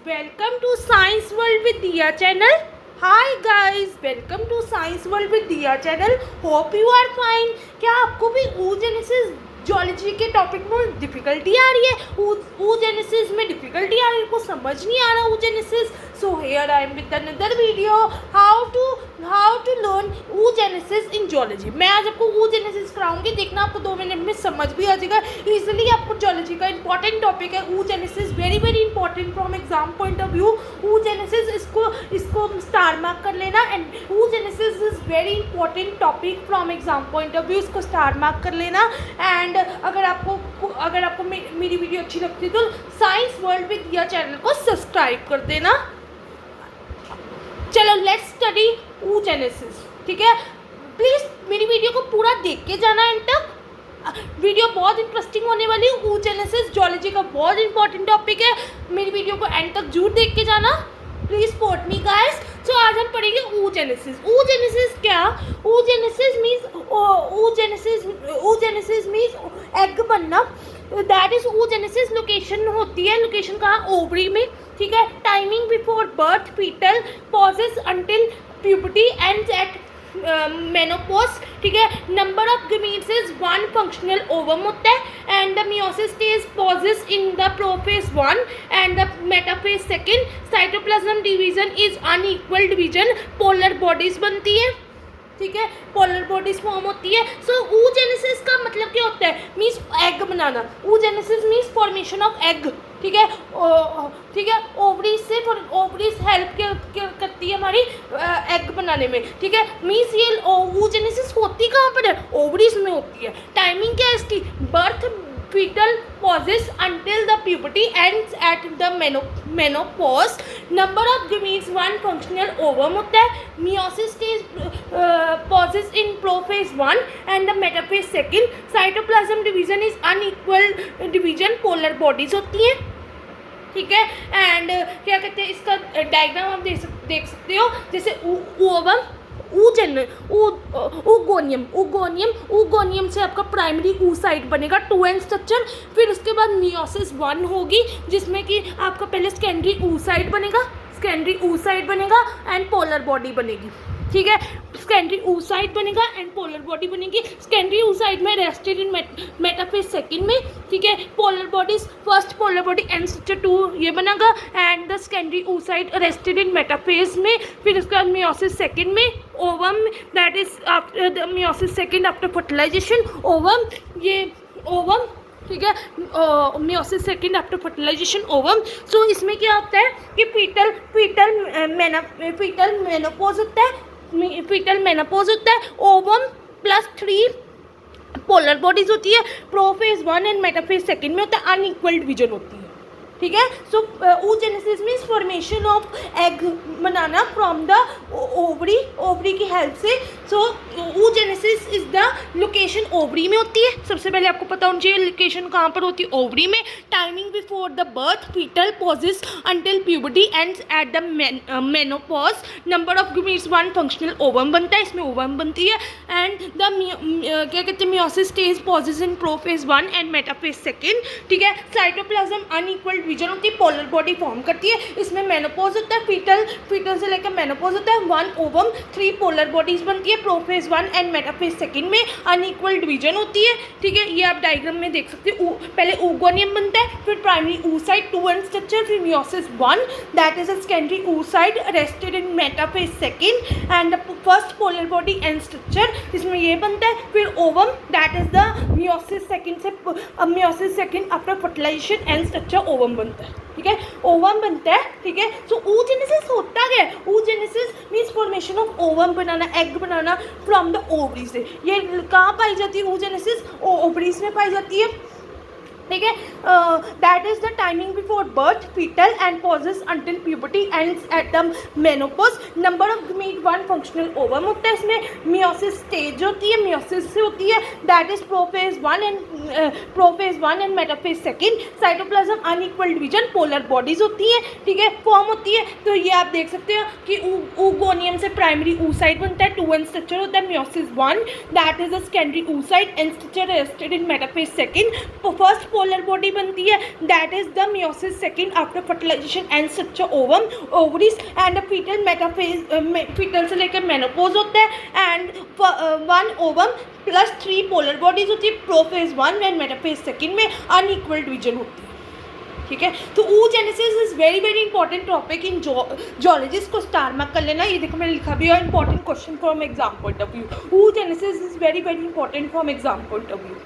Welcome to Science World with Diya channel. Hi guys, welcome to Science World with Diya channel. Hope you are fine. क्या आपको भी oogenesis zoology के topic में difficulty आ रही है? oogenesis में difficulty आ रही है, को समझ नहीं आ रहा oogenesis? So here I am with another video how to learn oogenesis in zoology. मैं आज आपको oogenesis कराऊंगी, देखना आपको 2 मिनट में समझ भी आ जाएगा इजीली। आपको जोलॉजी का इंपॉर्टेंट टॉपिक है oogenesis, very important from exam point of view. oogenesis इसको स्टार मार्क कर लेना and oogenesis is very important topic from exam point of view, इसको स्टार मार्क कर लेना। एंड अगर आपको मेरी वीडियो अच्छी लगती है तो साइंस वर्ल्ड विद दिया चैनल को सब्सक्राइब कर देना। चलो लेट्स स्टडी oogenesis, ठीक है। प्लीज़ मेरी वीडियो को पूरा देख के जाना एंड तक, वीडियो बहुत इंटरेस्टिंग होने वाली है। oogenesis जोलॉजी का बहुत इंपॉर्टेंट टॉपिक है, मेरी वीडियो को एंड तक जरूर देख के जाना। Please support me guys. तो आज हम पढ़ेंगे oogenesis। oogenesis क्या? oogenesis मीन्स एग बनना, दैट इज oogenesis। लोकेशन होती है, लोकेशन कहाँ? ओवरी में, ठीक है। Timing before birth, foetal pauses until puberty and at menopause, ठीक है। Number of gametes is 1 functional ovum होता है and the meiosis stage pauses in the prophase 1 and the metaphase 2। Cytoplasm division is unequal division, polar bodies बनती है, ठीक है, polar bodies form होती है। सो oogenesis का मतलब क्या होता है? Means egg banana. oogenesis means formation of egg, ठीक है। ठीक है, ओवरीज से ओवरीज हेल्प करती है हमारी एग बनाने में, ठीक है। मीन्स ये oogenesis होती कहाँ पर है? ओवरीज में होती है। टाइमिंग क्या है इसकी? Birth, fetal pauses until the puberty ends at the menopause. Number of gametes 1 functional ovum होता है। meiosis stage pauses in prophase 1 and the metaphase 2। cytoplasm division is unequal division, polar bodies होती हैं, ठीक है। And क्या कहते हैं, इसका डायग्राम आप देख सकते हो, जैसे ओवम, ऊगोनियम से आपका प्राइमरी oocyte बनेगा, 2n स्ट्रक्चर। फिर उसके बाद मियोसिस 1 होगी जिसमें कि आपका पहले सेकेंडरी oocyte बनेगा एंड पोलर बॉडी बनेगी, ठीक है। सेकेंडरी oocyte बनेगा एंड पोलर बॉडी बनेगी। सेकेंडरी oocyte में रेस्टेड इन मेटाफेज 2 में, ठीक है। Polar bodies, first polar body and structure 2 ये बनेगा and the secondary oocyte rested in metaphase में। फिर उसके बाद मियोसिस 2 में ovum, that is after the meiosis 2 after fertilisation ovum, ये ओवम, ठीक है। Meiosis 2 after fertilisation ovum. So इसमें क्या होता है कि फीटल मेनोपॉज होता है, ओवम प्लस 3 पोलर बॉडीज होती है। प्रोफेज 1 एंड मेटाफेज 2 में होता है, अनइक्वल डिवीजन होती है, ठीक है। सो oogenesis means formation of egg banana from the ovary की हेल्प से। सो oogenesis is the location ovary में होती है। सबसे पहले आपको पता होना चाहिए लोकेशन कहाँ पर होती है, ओवरी में। Timing before the birth, foetal pauses until puberty and at the menopause. Number of gametes 1 functional ovum बनता है, इसमें ओवम बनती है एंड द क्या कहते हैं, meiosis stage pauses in prophase 1 and metaphase 2, ठीक है। साइटोप्लाज्म अनइक्वल डिवीजन होती है, पोलर बॉडी फॉर्म करती है, इसमें मेनोपॉज होता है, फीटल से लेकर मेनोपॉज होता है। 1 ओवम, 3 पोलर बॉडीज बनती है। प्रोफेज 1 एंड मेटाफेज 2 में अनइक्वल डिवीजन होती है, ठीक है। ये आप डायग्राम में देख सकते हो। पहले oogoनियम बनता है, फिर प्राइमरी oocyte 2n स्ट्रक्चर, फिर meiosis 1 that is a secondary oocyte rested in metaphase 2 and the first polar body and structure, इसमें ये बनता है। फिर ovum that is the meiosis 2 after fertilisation and structure ovum बनता है, ठीक है। ओवम बनता है, ठीक है। सो oogenesis होता क्या है? oogenesis means formation of ovum banana, egg banana from the ovary से। ये कहाँ पाई जाती है oogenesis? ओवरीज में पाई जाती है, ठीक है। That is the timing before birth, foetal and pauses until puberty and at the menopause. Number of gamete 1 functional ovum होता है, इसमें मियोसिस स्टेज होती है, मियोसिस से होती है, that is prophase 1 and metaphase 2। Cytoplasm unequal division, polar bodies होती हैं, ठीक है, फॉर्म होती है। तो ये आप देख सकते हो कि oogoनियम से प्राइमरी oocyte बनता है, 2n स्ट्रक्चर होता है। Meiosis 1 that is the secondary oocyte and structure rested in metaphase 2। First polar body बनती है, that is the meiosis second after fertilization and structure ovum, ovaries and the fetal metaphase fetal से लेकर menopause होता है and 1 ovum plus 3 polar bodies होती है prophase 1 and metaphase second में unequal division होती है. ठीक है, तो oogenesis is very very important topic in zoologist को स्टार मार्क कर लेना. ये देखो मैंने लिखा भी है important question from exam point of view. oogenesis is very very important from exam point of view.